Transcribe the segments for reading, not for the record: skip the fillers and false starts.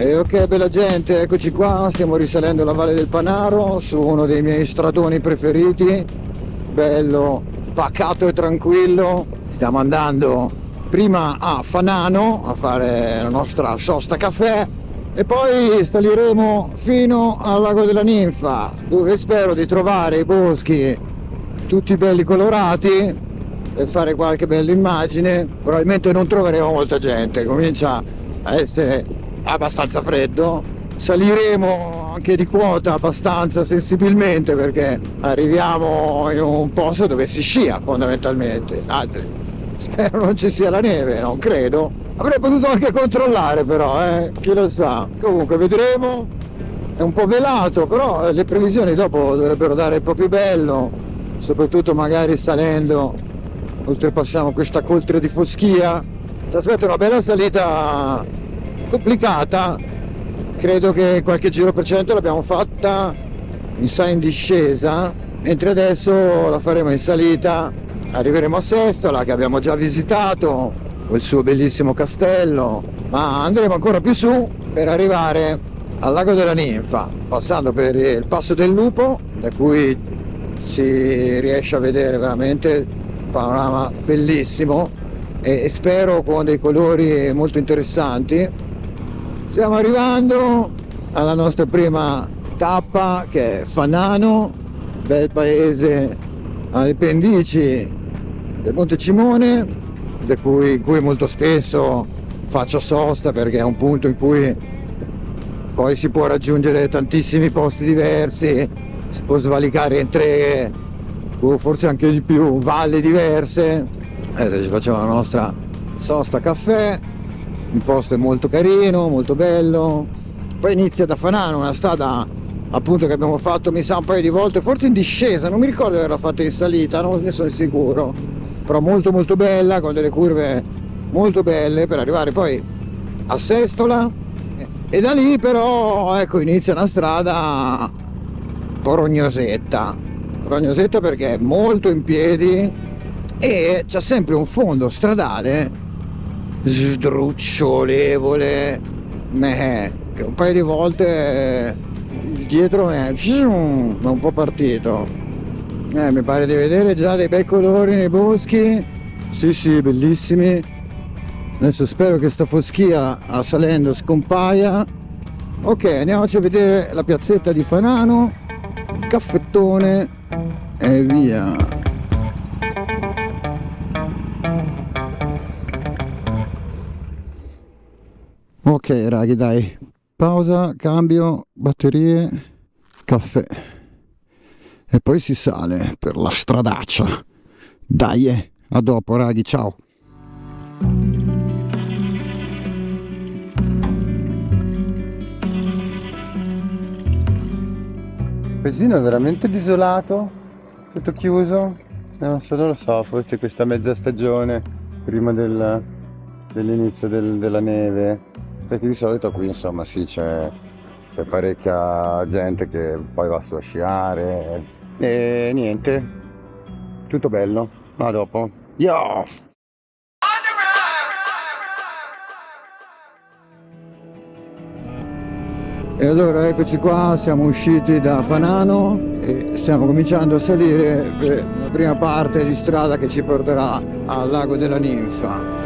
E ok, bella gente, eccoci qua, stiamo risalendo la Valle del Panaro su uno dei miei stradoni preferiti, bello pacato e tranquillo. Stiamo andando prima a Fanano a fare la nostra sosta caffè e poi saliremo fino al lago della Ninfa, dove spero di trovare i boschi tutti belli colorati per fare qualche bella immagine. Probabilmente non troveremo molta gente, comincia a essere abbastanza freddo. Saliremo anche di quota abbastanza sensibilmente perché arriviamo in un posto dove si scia fondamentalmente. Spero non ci sia la neve, non credo. Avrei potuto anche controllare però, chi lo sa. Comunque vedremo. È un po' velato, però le previsioni dopo dovrebbero dare un po' più bello, soprattutto magari salendo oltrepassiamo questa coltre di Foschia. Ci aspetta una bella salita complicata, credo che qualche giro per cento l'abbiamo fatta, mi sa, in discesa, mentre adesso la faremo in salita. Arriveremo a Sestola, che abbiamo già visitato, quel suo bellissimo castello, ma andremo ancora più su per arrivare al lago della Ninfa, passando per il Passo del Lupo, da cui si riesce a vedere veramente un panorama bellissimo e spero con dei colori molto interessanti. Stiamo arrivando alla nostra prima tappa, che è Fanano, bel paese alle pendici del Monte Cimone, in cui molto spesso faccio sosta perché è un punto in cui poi si può raggiungere tantissimi posti diversi, si può svalicare in tre o forse anche di più valli diverse. Adesso ci facciamo la nostra sosta caffè. Il posto è molto carino, molto bello. Poi inizia da Fanano, una strada appunto che abbiamo fatto mi sa un paio di volte, forse in discesa, non mi ricordo di averla fatta in salita, non ne sono sicuro, però molto molto bella, con delle curve molto belle per arrivare poi a Sestola, e da lì però ecco inizia una strada un po' rognosetta perché è molto in piedi e c'è sempre un fondo stradale sdrucciolevole, che un paio di volte il dietro è un po' partito. Mi pare di vedere già dei bei colori nei boschi, sì, bellissimi. Adesso spero che sta foschia salendo scompaia. Ok, andiamoci a vedere la piazzetta di Fanano, caffettone e via. Ok raghi, dai, pausa, cambio, batterie, caffè e poi si sale per la stradaccia. Dai, a dopo raghi, ciao. Il paesino è veramente desolato, tutto chiuso, non lo so, forse questa mezza stagione prima dell'inizio della neve, perché di solito qui insomma sì, c'è parecchia gente che poi va su a sciare e niente, tutto bello, ma a dopo. Yo! E allora eccoci qua, siamo usciti da Fanano e stiamo cominciando a salire per la prima parte di strada che ci porterà al lago della Ninfa.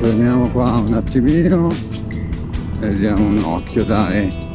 Fermiamo qua un attimino e diamo un occhio, dai.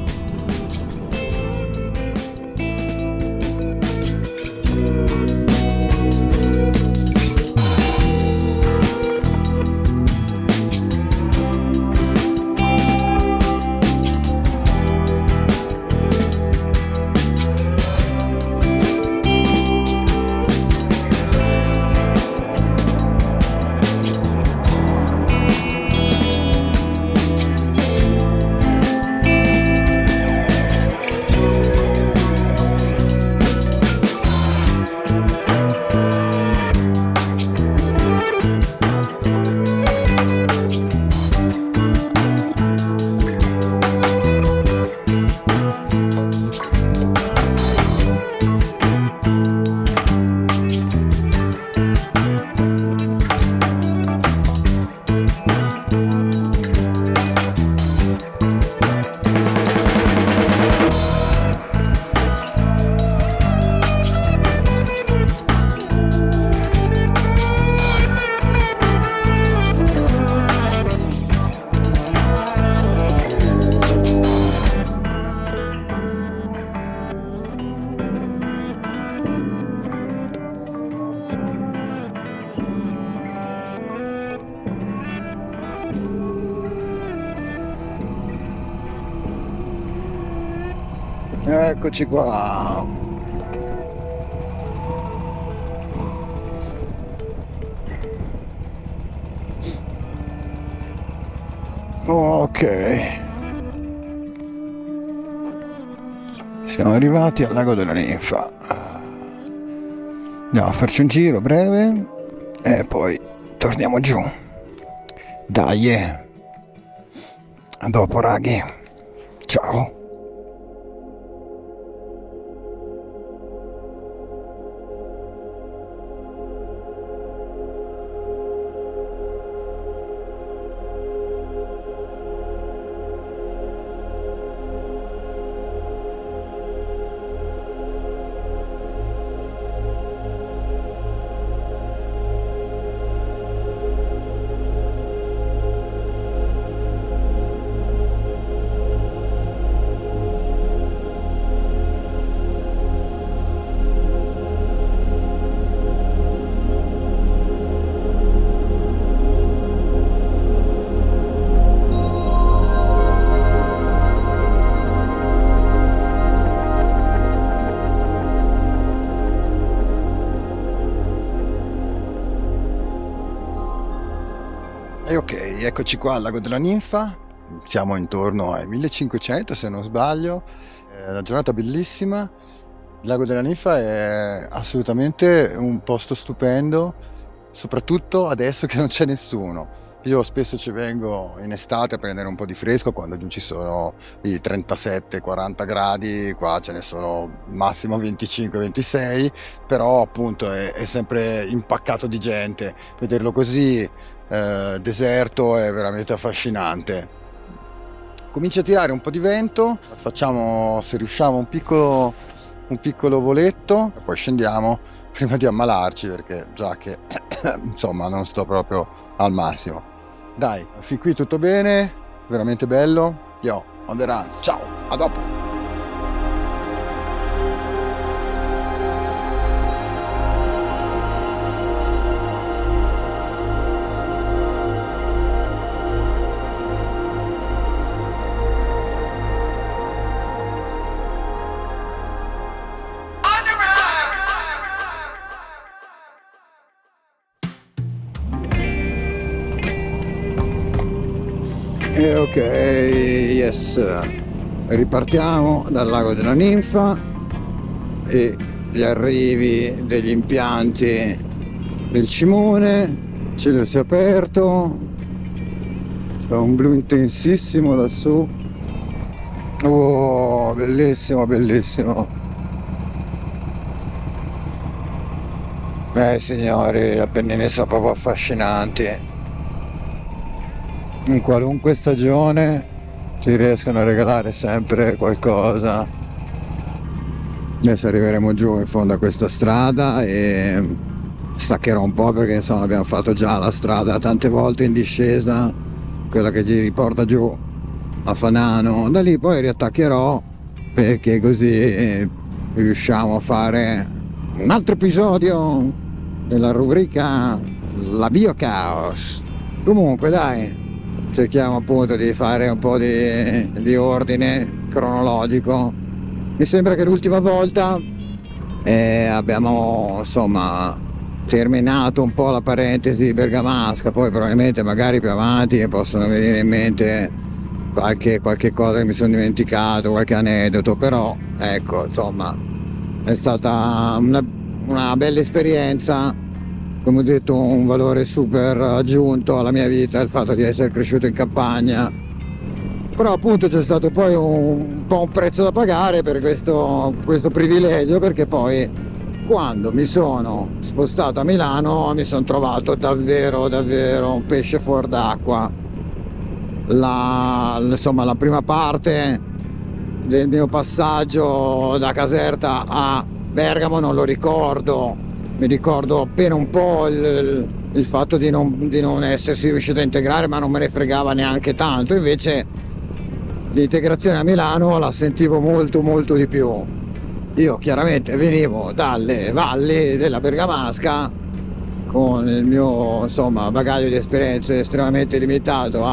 Eccoci qua. Ok. Siamo arrivati al lago della Ninfa. Andiamo a farci un giro breve e poi torniamo giù. Dai. A dopo, raghi. Ciao. E ok, eccoci qua al lago della Ninfa, siamo intorno ai 1500 se non sbaglio, è una giornata bellissima. Il lago della Ninfa è assolutamente un posto stupendo, soprattutto adesso che non c'è nessuno. Io spesso ci vengo in estate a prendere un po' di fresco quando ci sono i 37-40 gradi, qua ce ne sono massimo 25-26, però appunto è sempre impaccato di gente. Vederlo così deserto è veramente affascinante. Comincia a tirare un po' di vento, facciamo, se riusciamo, un piccolo voletto e poi scendiamo prima di ammalarci, perché già che insomma non sto proprio al massimo. Dai, fin qui tutto bene, veramente bello. Yo, on the run, ciao, a dopo. E ok, yes, ripartiamo dal lago della Ninfa e gli arrivi degli impianti del Cimone, cielo si è aperto, c'è un blu intensissimo lassù, oh, bellissimo, bellissimo. Signori, gli Appennini sono proprio affascinanti. In qualunque stagione ci riescono a regalare sempre qualcosa. Adesso arriveremo giù in fondo a questa strada e staccherò un po' perché insomma abbiamo fatto già la strada tante volte in discesa, quella che ci riporta giù a Fanano. Da lì poi riattaccherò, perché così riusciamo a fare un altro episodio della rubrica La Biocaos. Comunque dai, cerchiamo appunto di fare un po' di ordine cronologico. Mi sembra che l'ultima volta abbiamo insomma terminato un po' la parentesi bergamasca, poi probabilmente magari più avanti possono venire in mente qualche cosa che mi sono dimenticato, qualche aneddoto, però ecco, insomma, è stata una bella esperienza. Come ho detto, un valore super aggiunto alla mia vita il fatto di essere cresciuto in campagna, però appunto c'è stato poi un po' un prezzo da pagare per questo privilegio, perché poi quando mi sono spostato a Milano mi sono trovato davvero un pesce fuor d'acqua. Insomma, la prima parte del mio passaggio da Caserta a Bergamo non lo ricordo, mi ricordo appena un po' il fatto di non essersi riuscito a integrare, ma non me ne fregava neanche tanto. Invece l'integrazione a Milano la sentivo molto di più. Io chiaramente venivo dalle valli della Bergamasca con il mio insomma bagaglio di esperienze estremamente limitato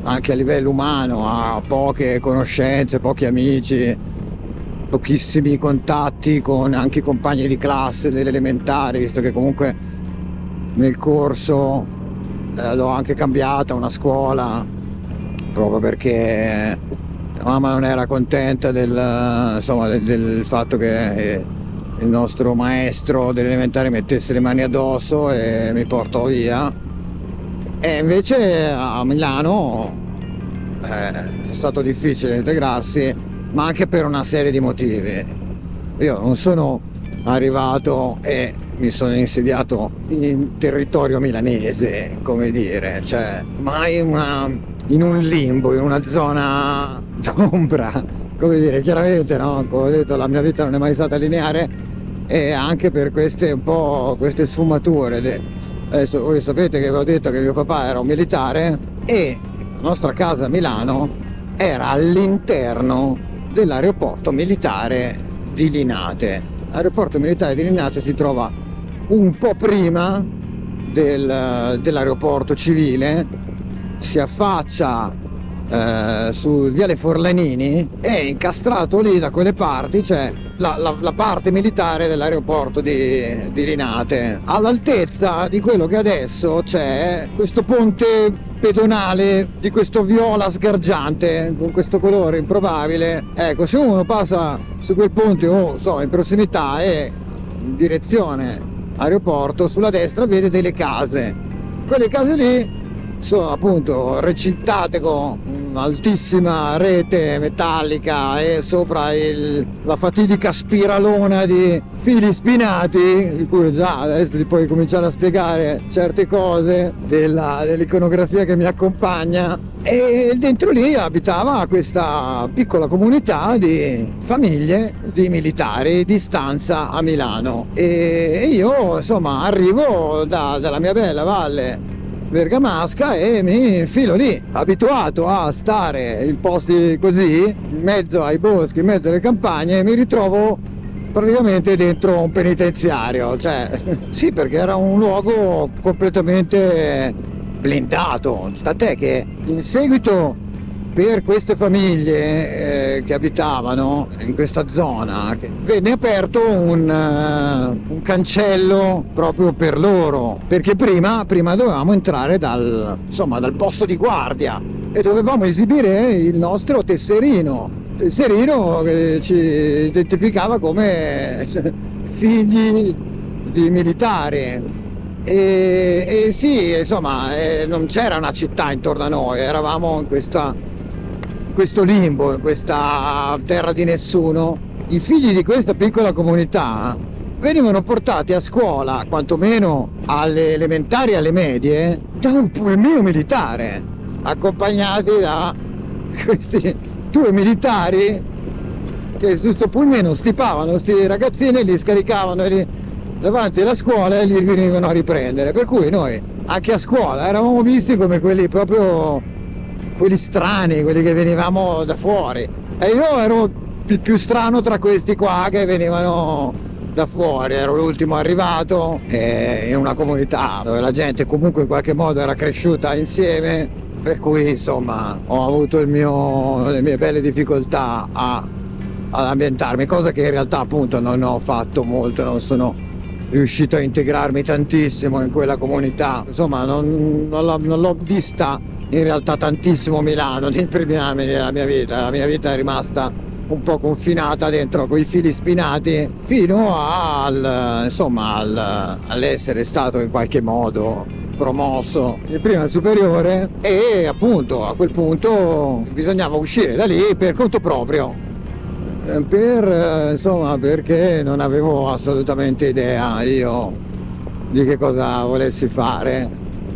anche a livello umano, a poche conoscenze, pochi amici, pochissimi contatti con anche i compagni di classe delle elementari, visto che comunque nel corso l'ho anche cambiata una scuola, proprio perché la mamma non era contenta del fatto che il nostro maestro delle elementari mettesse le mani addosso e mi portò via. E invece a Milano è stato difficile integrarsi, ma anche per una serie di motivi. Io non sono arrivato e mi sono insediato in territorio milanese, come dire, cioè mai in un limbo, in una zona d'ombra, come dire. Chiaramente, no? Come ho detto, la mia vita non è mai stata lineare, e anche per queste sfumature. Adesso voi sapete che vi ho detto che mio papà era un militare e la nostra casa a Milano era all'interno dell'aeroporto militare di Linate. L'aeroporto militare di Linate si trova un po' prima dell'aeroporto civile, si affaccia su Viale Forlanini, e incastrato lì da quelle parti c'è la parte militare dell'aeroporto di Linate. All'altezza di quello che adesso c'è questo ponte pedonale di questo viola sgargiante con questo colore improbabile. Ecco, se uno passa su quel ponte o in prossimità e in direzione aeroporto, sulla destra vede delle case. Quelle case lì sono appunto recintate con un'altissima rete metallica e sopra la fatidica spiralona di fili spinati, di cui già adesso ti puoi cominciare a spiegare certe cose dell'iconografia che mi accompagna. E dentro lì abitava questa piccola comunità di famiglie di militari di stanza a Milano, e io insomma arrivo dalla mia bella valle bergamasca e mi infilo lì, abituato a stare in posti così, in mezzo ai boschi, in mezzo alle campagne, e mi ritrovo praticamente dentro un penitenziario. Cioè, sì, perché era un luogo completamente blindato, tant'è che in seguito, per queste famiglie che abitavano in questa zona, venne aperto un cancello proprio per loro, perché prima dovevamo entrare dal posto di guardia e dovevamo esibire il nostro tesserino che ci identificava come figli di militari. E sì, insomma, non c'era una città intorno a noi, eravamo in questo limbo, in questa terra di nessuno. I figli di questa piccola comunità venivano portati a scuola, quantomeno alle elementari e alle medie, da un pulmino militare, accompagnati da questi due militari che su sto pulmino stipavano sti ragazzini e li scaricavano e davanti alla scuola e li venivano a riprendere, per cui noi anche a scuola eravamo visti come quelli proprio, quelli strani, quelli che venivamo da fuori, e io ero il più strano tra questi qua che venivano da fuori, ero l'ultimo arrivato in una comunità dove la gente comunque in qualche modo era cresciuta insieme, per cui insomma ho avuto le mie belle difficoltà ad ambientarmi, cosa che in realtà appunto non ho fatto molto, non sono riuscito a integrarmi tantissimo in quella comunità, insomma non l'ho vista in realtà tantissimo Milano nei primi anni della mia vita. La mia vita è rimasta un po' confinata dentro quei fili spinati fino all'essere stato in qualche modo promosso in prima superiore, e appunto a quel punto bisognava uscire da lì per conto proprio, perché non avevo assolutamente idea io di che cosa volessi fare,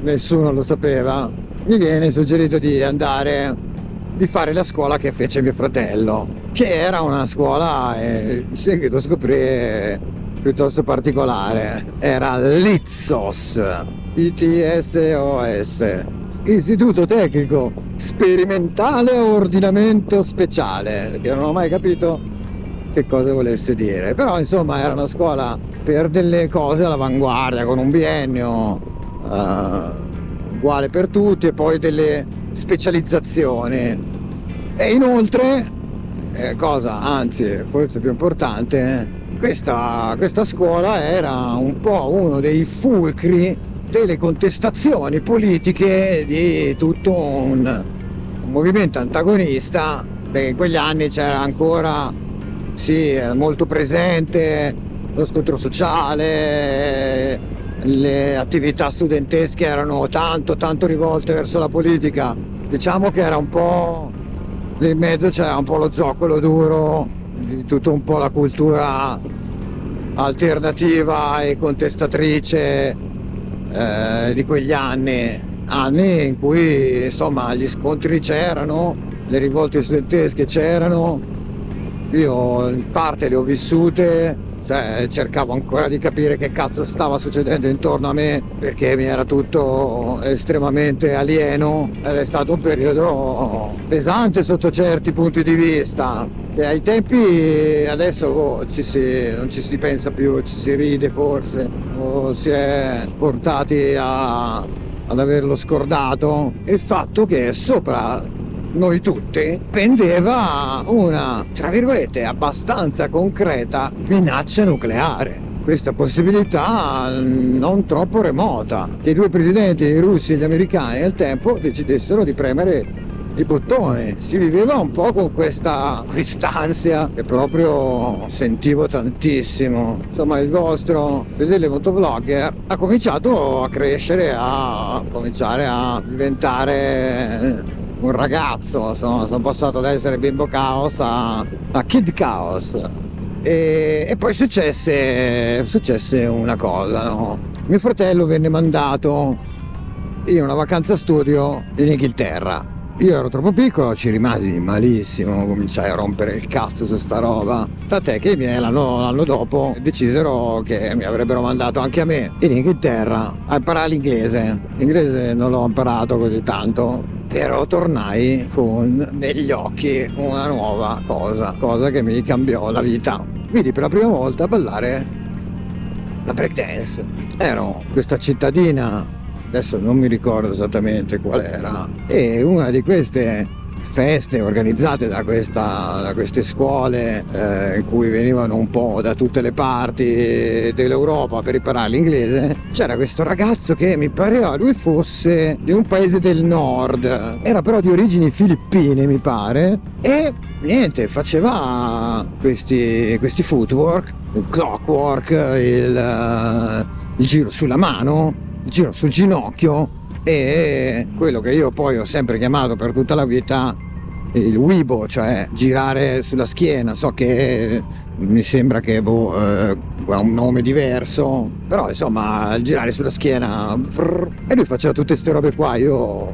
nessuno lo sapeva. Mi viene suggerito di fare la scuola che fece mio fratello, che era una scuola, in seguito scoprì, piuttosto particolare. Era l'ITSOS, ITSOS, Istituto Tecnico Sperimentale Ordinamento Speciale, che non ho mai capito che cosa volesse dire, però insomma era una scuola per delle cose all'avanguardia, con un biennio uguale per tutti e poi delle specializzazioni. E inoltre, cosa anzi forse più importante, questa scuola era un po' uno dei fulcri delle contestazioni politiche di tutto un movimento antagonista, perché in quegli anni c'era ancora molto presente lo scontro sociale, le attività studentesche erano tanto rivolte verso la politica. Diciamo che era un po' lì in mezzo, c'era un po' lo zoccolo duro di tutta un po' la cultura alternativa e contestatrice di quegli anni in cui insomma gli scontri c'erano, le rivolte studentesche c'erano. Io in parte le ho vissute, cercavo ancora di capire che cazzo stava succedendo intorno a me, perché mi era tutto estremamente alieno, ed è stato un periodo pesante sotto certi punti di vista, che ai tempi adesso non ci si pensa più, ci si ride forse, o si è portati ad averlo scordato, il fatto che sopra noi tutti pendeva una, tra virgolette, abbastanza concreta minaccia nucleare. Questa possibilità non troppo remota, che i due presidenti, i russi e gli americani al tempo decidessero di premere i bottoni. Si viveva un po' con quest'ansia che proprio sentivo tantissimo. Insomma, il vostro fedele motovlogger ha cominciato a crescere, a cominciare a diventare un ragazzo, insomma, sono passato da essere bimbo caos a kid caos, e poi successe una cosa, no? Mio fratello venne mandato in una vacanza studio in Inghilterra. Io ero troppo piccolo, ci rimasi malissimo, cominciai a rompere il cazzo su sta roba, tant'è che i miei l'anno dopo decisero che mi avrebbero mandato anche a me in Inghilterra a imparare l'inglese. L'inglese non l'ho imparato così tanto, però tornai con negli occhi una nuova cosa che mi cambiò la vita. Vidi per la prima volta ballare la breakdance. Ero in questa cittadina, adesso non mi ricordo esattamente qual era, e una di queste feste organizzate da queste scuole in cui venivano un po' da tutte le parti dell'Europa per imparare l'inglese, c'era questo ragazzo che mi pareva lui fosse di un paese del nord, era però di origini filippine mi pare, e niente, faceva questi footwork, il clockwork, il giro sulla mano, il giro sul ginocchio, e quello che io poi ho sempre chiamato per tutta la vita il Weibo, cioè girare sulla schiena. So che mi sembra che ha un nome diverso, però insomma girare sulla schiena, e lui faceva tutte queste robe qua. Io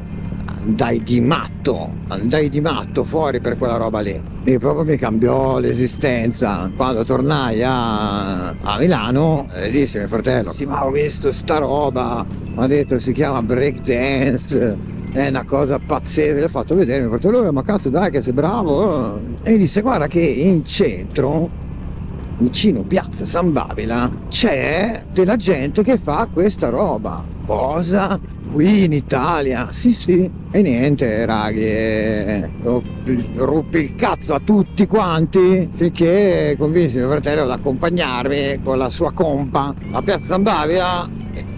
andai di matto fuori per quella roba lì, e proprio mi cambiò l'esistenza. Quando tornai a Milano, dissi a mio fratello: sì, ma ho visto sta roba, mi ha detto si chiama breakdance, è una cosa pazzesca. Gli ho fatto vedere, mio fratello: ma cazzo, dai che sei bravo. E mi disse: guarda che in centro, vicino Piazza San Babila, c'è della gente che fa questa roba. Cosa? Qui in Italia? Sì. E niente, raghi, ruppi il cazzo a tutti quanti finché convinsi mio fratello ad accompagnarmi con la sua compa a Piazza San Babila.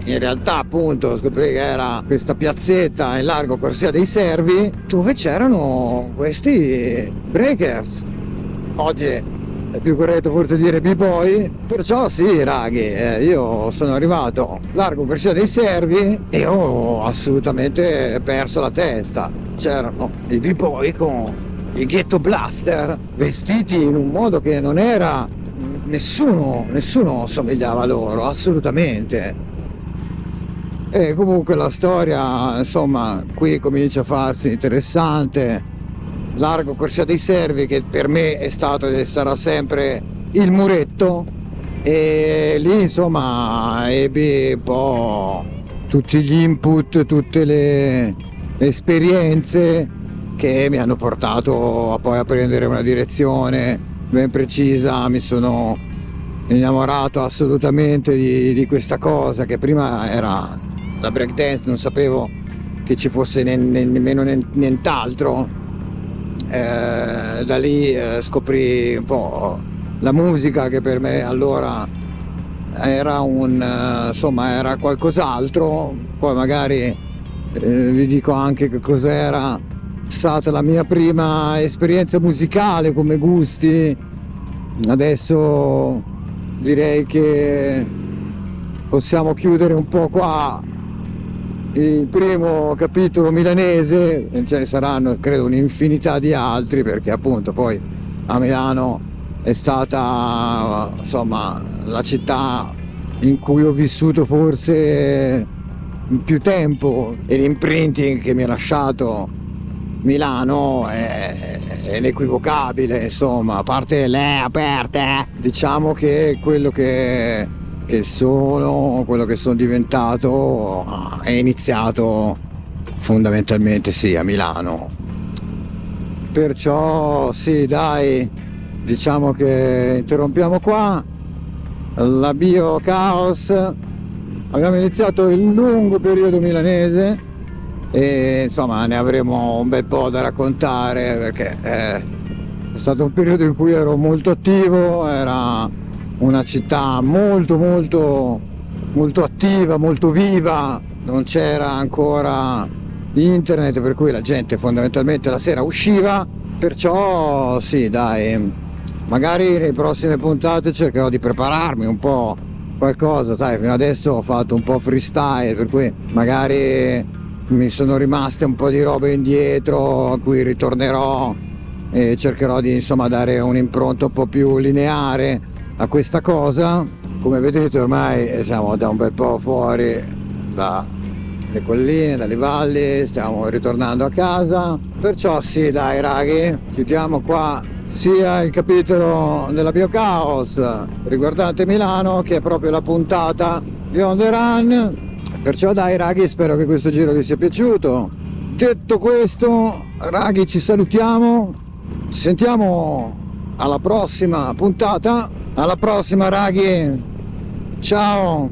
In realtà, appunto, scoprì che era questa piazzetta in largo Corsia dei Servi, dove c'erano questi breakers. Oggi è più corretto forse dire b-boy, perciò sì, raghi, io sono arrivato largo Corsia dei Servi e ho assolutamente perso la testa. C'erano i b-boy con i ghetto blaster vestiti in un modo che non era, nessuno somigliava a loro, assolutamente. E comunque la storia, insomma, qui comincia a farsi interessante. Largo Corsia dei Servi, che per me è stato e sarà sempre il muretto, e lì insomma ebbi un po' tutti gli input, tutte le esperienze che mi hanno portato a poi a prendere una direzione ben precisa. Mi sono innamorato assolutamente di questa cosa, che prima era la breakdance, non sapevo che ci fosse nemmeno nient'altro. Da lì scoprì un po' la musica, che per me allora era era qualcos'altro. Poi magari vi dico anche che cos'era stata la mia prima esperienza musicale come gusti. Adesso direi che possiamo chiudere un po' qua il primo capitolo milanese, e ce ne saranno credo un'infinità di altri, perché appunto poi a Milano è stata insomma la città in cui ho vissuto forse più tempo, e l'imprinting che mi ha lasciato Milano è inequivocabile. Insomma, a parte le aperte, diciamo che quello che sono diventato è iniziato fondamentalmente sì a Milano. Perciò sì, dai, diciamo che interrompiamo qua la Bio Caos. Abbiamo iniziato il lungo periodo milanese e insomma ne avremo un bel po' da raccontare, perché è stato un periodo in cui ero molto attivo. Era una città molto attiva, molto viva, non c'era ancora internet, per cui la gente fondamentalmente la sera usciva. Perciò sì, dai, magari nelle prossime puntate cercherò di prepararmi un po' qualcosa, sai, fino adesso ho fatto un po' freestyle, per cui magari mi sono rimaste un po' di robe indietro a cui ritornerò e cercherò di insomma dare un'impronta un po' più lineare a questa cosa. Come vedete ormai siamo da un bel po' fuori dalle colline, dalle valli, stiamo ritornando a casa. Perciò sì, dai raghi, chiudiamo qua sia il capitolo della Biocaos riguardante Milano, che è proprio la puntata di On The Run. Perciò dai raghi, spero che questo giro vi sia piaciuto. Detto questo, raghi, ci salutiamo, ci sentiamo alla prossima puntata. Alla prossima raghi, ciao!